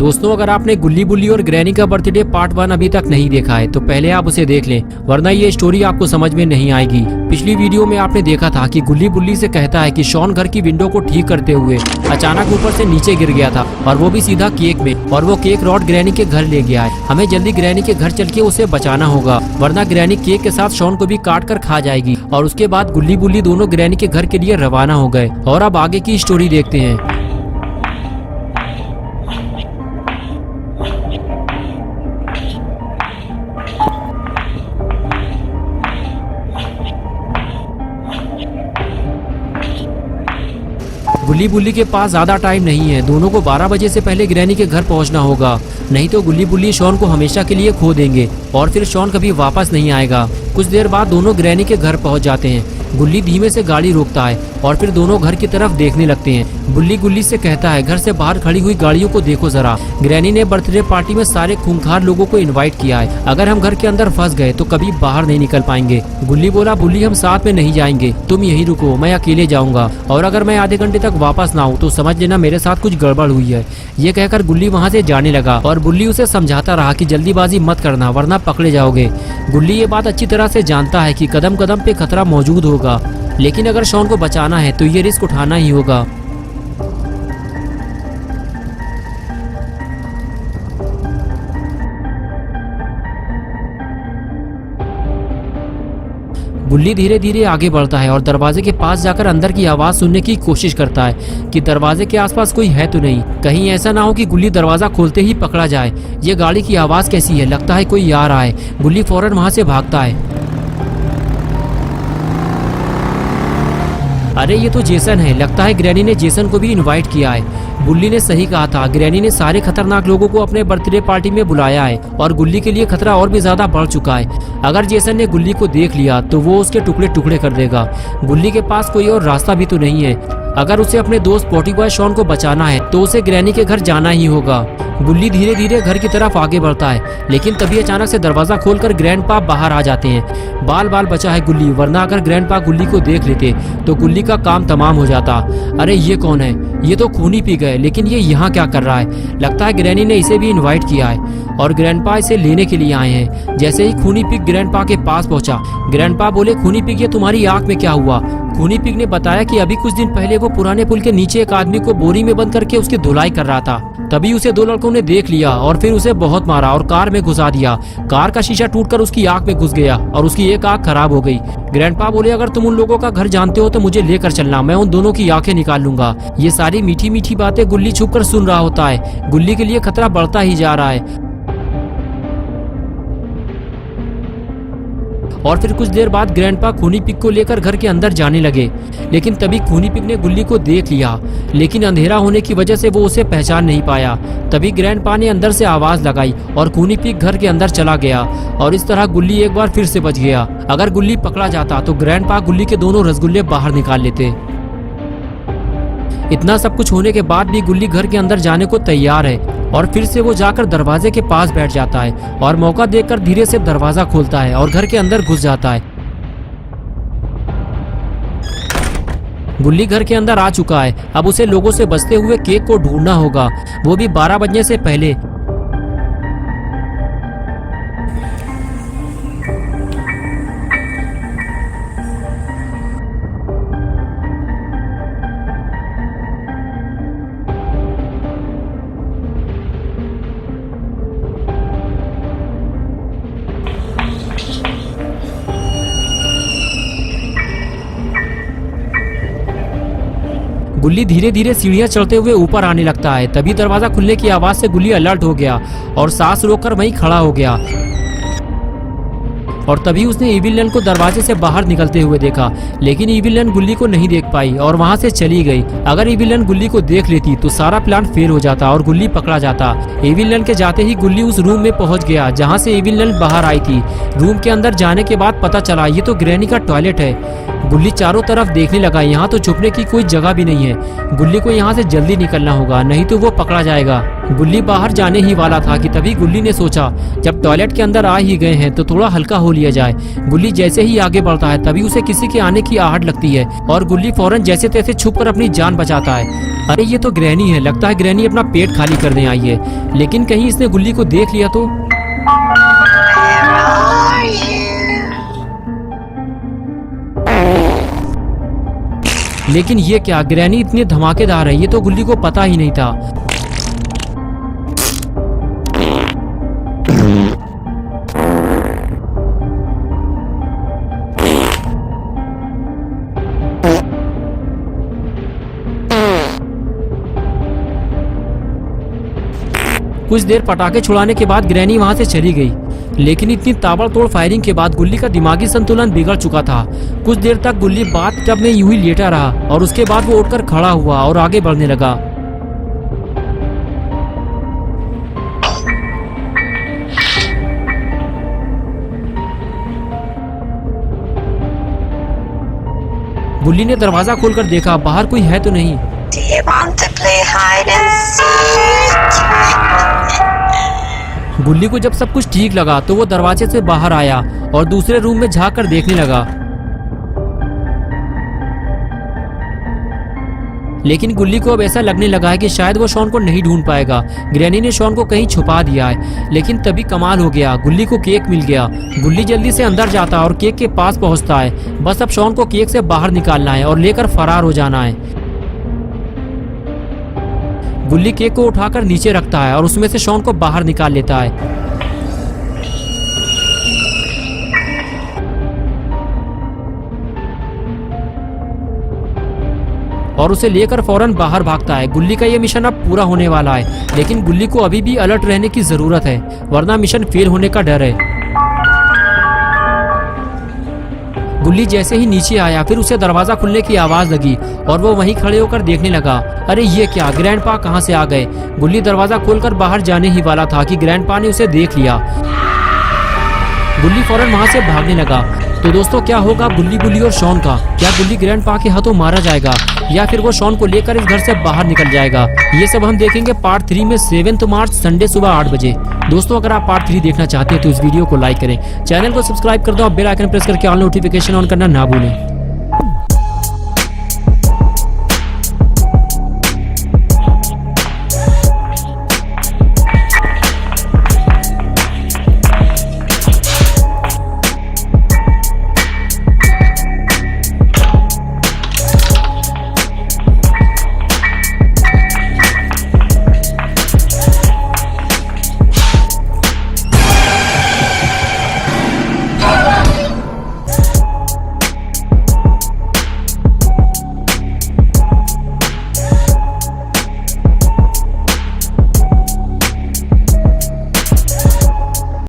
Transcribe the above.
दोस्तों, अगर आपने गुल्ली बुल्ली और ग्रैनी का बर्थडे पार्ट 1 अभी तक नहीं देखा है तो पहले आप उसे देख लें, वरना ये स्टोरी आपको समझ में नहीं आएगी। पिछली वीडियो में आपने देखा था कि गुल्ली बुल्ली से कहता है कि शॉन घर की विंडो को ठीक करते हुए अचानक ऊपर से नीचे गिर गया था, और वो भी सीधा केक में, और वो केक रॉड ग्रैनी के घर ले गया है। हमें जल्दी ग्रैनी के घर चल के उसे बचाना होगा, वरना ग्रैनी केक के साथ शॉन को भी काट कर खा जाएगी। और उसके बाद गुल्ली बुल्ली दोनों ग्रैनी के घर के लिए रवाना हो गए। और अब आगे की स्टोरी देखते हैं। गुल्ली बुल्ली के पास ज्यादा टाइम नहीं है। दोनों को 12 बजे से पहले ग्रैनी के घर पहुंचना होगा, नहीं तो गुल्ली बुल्ली शॉन को हमेशा के लिए खो देंगे और फिर शॉन कभी वापस नहीं आएगा। कुछ देर बाद दोनों ग्रैनी के घर पहुंच जाते हैं। गुल्ली धीमे से गाड़ी रोकता है और फिर दोनों घर की तरफ देखने लगते हैं। बुल्ली गुल्ली से कहता है, घर से बाहर खड़ी हुई गाड़ियों को देखो जरा। ग्रैनी ने बर्थडे पार्टी में सारे खूंखार लोगों को इनवाइट किया है। अगर हम घर के अंदर फंस गए तो कभी बाहर नहीं निकल पाएंगे। गुल्ली बोला, बुल्ली हम साथ में नहीं जाएंगे, तुम यहीं रुको, मैं अकेले जाऊंगा, और अगर मैं आधे घंटे तक वापस ना आऊँ तो समझ लेना मेरे साथ कुछ गड़बड़ हुई है। ये कहकर गुल्ली वहाँ से जाने लगा और बुल्ली उसे समझाता रहा कि जल्दीबाजी मत करना वरना पकड़े जाओगे। गुल्ली ये बात अच्छी तरह से जानता है कि कदम कदम पे खतरा मौजूद होगा, लेकिन अगर शॉन को बचाना है तो ये रिस्क उठाना ही होगा। बुल्ली धीरे धीरे आगे बढ़ता है और दरवाजे के पास जाकर अंदर की आवाज सुनने की कोशिश करता है कि दरवाजे के आसपास कोई है तो नहीं। कहीं ऐसा ना हो कि गुल्ली दरवाजा खोलते ही पकड़ा जाए। ये गाड़ी की आवाज कैसी है, लगता है कोई आ रहा है। गुल्ली फौरन वहां से भागता है। अरे ये तो जेसन है, लगता है ग्रैनी ने जेसन को भी इनवाइट किया है। बुल्ली ने सही कहा था, ग्रैनी ने सारे खतरनाक लोगों को अपने बर्थडे पार्टी में बुलाया है और गुल्ली के लिए खतरा और भी ज्यादा बढ़ चुका है। अगर जेसन ने गुल्ली को देख लिया तो वो उसके टुकड़े टुकड़े कर देगा। गुल्ली के पास कोई और रास्ता भी तो नहीं है। अगर उसे अपने दोस्त पोटी बॉय शॉन को बचाना है तो उसे ग्रैनी के घर जाना ही होगा। गुल्ली धीरे धीरे घर की तरफ आगे बढ़ता है, लेकिन तभी अचानक से दरवाजा खोलकर ग्रैंडपा बाहर आ जाते हैं। बाल बाल बचा है गुल्ली, वरना अगर ग्रैंडपा गुल्ली को देख लेते तो गुल्ली का काम तमाम हो जाता। अरे ये कौन है, ये तो खूनी पी गए, लेकिन ये यहाँ क्या कर रहा है? लगता है ग्रैनी ने इसे भी इनवाइट किया है और ग्रैंडपा इसे लेने के लिए आए हैं। जैसे ही खूनी पिग ग्रैंडपा के पास पहुंचा, ग्रैंडपा बोले, खूनी पिग ये तुम्हारी आंख में क्या हुआ? खूनी पिग ने बताया कि अभी कुछ दिन पहले वो पुराने पुल के नीचे एक आदमी को बोरी में बंद करके उसकी धुलाई कर रहा था। तभी उसे दो लड़कों ने देख लिया और फिर उसे बहुत मारा और कार में घुसा दिया। कार का शीशा टूटकर उसकी आंख में घुस गया और उसकी एक आंख खराब हो गई। ग्रैंडपा बोले, अगर तुम उन लोगों का घर जानते हो तो मुझे लेकर चलना, मैं उन दोनों की आंखें निकाल लूंगा। ये सारी मीठी मीठी बातें गुल्ली छुप कर सुन रहा होता है। गुल्ली के लिए खतरा बढ़ता ही जा रहा है। और फिर कुछ देर बाद ग्रैंडपा खूनी पिग को लेकर घर के अंदर जाने लगे, लेकिन तभी खूनी पिग ने गुल्ली को देख लिया, लेकिन अंधेरा होने की वजह से वो उसे पहचान नहीं पाया। तभी ग्रैंडपा ने अंदर से आवाज लगाई और खूनी पिग घर के अंदर चला गया और इस तरह गुल्ली एक बार फिर से बच गया। अगर गुल्ली पकड़ा जाता तो ग्रैंडपा गुल्ली के दोनों रसगुल्ले बाहर निकाल लेते। इतना सब कुछ होने के बाद भी गुल्ली घर के अंदर जाने को तैयार है और फिर से वो जाकर दरवाजे के पास बैठ जाता है और मौका देखकर धीरे से दरवाजा खोलता है और घर के अंदर घुस जाता है। गुल्ली घर के अंदर आ चुका है। अब उसे लोगों से बचते हुए केक को ढूंढना होगा, वो भी 12 बजने से पहले। गुल्ली धीरे धीरे सीढ़ियां चढ़ते हुए ऊपर आने लगता है। तभी दरवाजा खुलने की आवाज से गुल्ली अलर्ट हो गया और सांस रोककर वहीं खड़ा हो गया। और तभी उसने इविल नन को दरवाजे से बाहर निकलते हुए देखा, लेकिन इविल नन गुल्ली को नहीं देख पाई और वहां से चली गई। अगर इविल नन गुल्ली को देख लेती तो सारा प्लान फेल हो जाता और गुल्ली पकड़ा जाता। इविल नन के जाते ही गुल्ली उस रूम में पहुंच गया जहां से इविल नन बाहर आई थी। रूम के अंदर जाने के बाद पता चला ये तो ग्रैनी का टॉयलेट है। गुल्ली चारों तरफ देखने लगा, यहाँ तो छुपने की कोई जगह भी नहीं है। गुल्ली को यहाँ से जल्दी निकलना होगा, नहीं तो वो पकड़ा जाएगा। गुल्ली बाहर जाने ही वाला था कि तभी गुल्ली ने सोचा जब टॉयलेट के अंदर आ ही गए हैं तो थोड़ा हल्का हो लिया जाए। गुल्ली जैसे ही आगे बढ़ता है तभी उसे किसी के आने की आहट लगती है और गुल्ली फौरन जैसे तैसे छुपकर अपनी जान बचाता है। अरे ये तो ग्रैनी है, लगता है ग्रैनी अपना पेट खाली करने आई है। लेकिन कहीं इसने गुल्ली को देख लिया तो। लेकिन ये क्या, ग्रैनी इतनी धमाकेदार है, ये तो गुल्ली को पता ही नहीं था। कुछ देर पटाखे छुड़ाने के बाद ग्रैनी वहां से चली गई, लेकिन इतनी ताबड़तोड़ फायरिंग के बाद गुल्ली का दिमागी संतुलन बिगड़ चुका था। कुछ देर तक गुल्ली बाथटब में यूं ही लेटा रहा और उसके बाद वो उठकर खड़ा हुआ और आगे बढ़ने लगा। गुल्ली ने दरवाजा खोलकर देखा, बाहर कोई है तो नहीं। Do you want to play hide and seek? गुल्ली को जब सब कुछ ठीक लगा तो वो दरवाजे से बाहर आया और दूसरे रूम में झांक कर देखने लगा। लेकिन गुल्ली को अब ऐसा लगने लगा है कि शायद वो शॉन को नहीं ढूंढ पाएगा। ग्रैनी ने शॉन को कहीं छुपा दिया है। लेकिन तभी कमाल हो गया, गुल्ली को केक मिल गया। गुल्ली जल्दी से अंदर जाता और केक के पास पहुंचता है। बस अब शॉन को केक से बाहर निकालना है और लेकर फरार हो जाना है। गुल्ली केक को उठाकर नीचे रखता है और उसमें से शॉन को बाहर निकाल लेता है। और उसे लेकर फौरन बाहर भागता है। गुल्ली का ये मिशन अब पूरा होने वाला है, लेकिन गुल्ली को अभी भी अलर्ट रहने की जरूरत है, वरना मिशन फेल होने का डर है। गुल्ली जैसे ही नीचे आया फिर उसे दरवाजा खुलने की आवाज लगी और वो वहीं खड़े होकर देखने लगा। अरे ये क्या, ग्रैंडपा कहाँ से आ गए? गुल्ली दरवाजा खोलकर बाहर जाने ही वाला था कि ग्रैंडपा ने उसे देख लिया। गुल्ली फौरन वहां से भागने लगा। तो दोस्तों क्या होगा गुल्ली और शॉन का? क्या गुल्ली ग्रैंडपा के हाथों मारा जाएगा या फिर वो शॉन को लेकर इस घर से बाहर निकल जाएगा? ये सब हम देखेंगे पार्ट 3 में 7 मार्च संडे सुबह 8 बजे। दोस्तों अगर आप पार्ट 3 देखना चाहते हैं तो इस वीडियो को लाइक करें, चैनल को सब्सक्राइब कर दो और बेल आइकन प्रेस करके ऑल नोटिफिकेशन ऑन करना ना भूलें।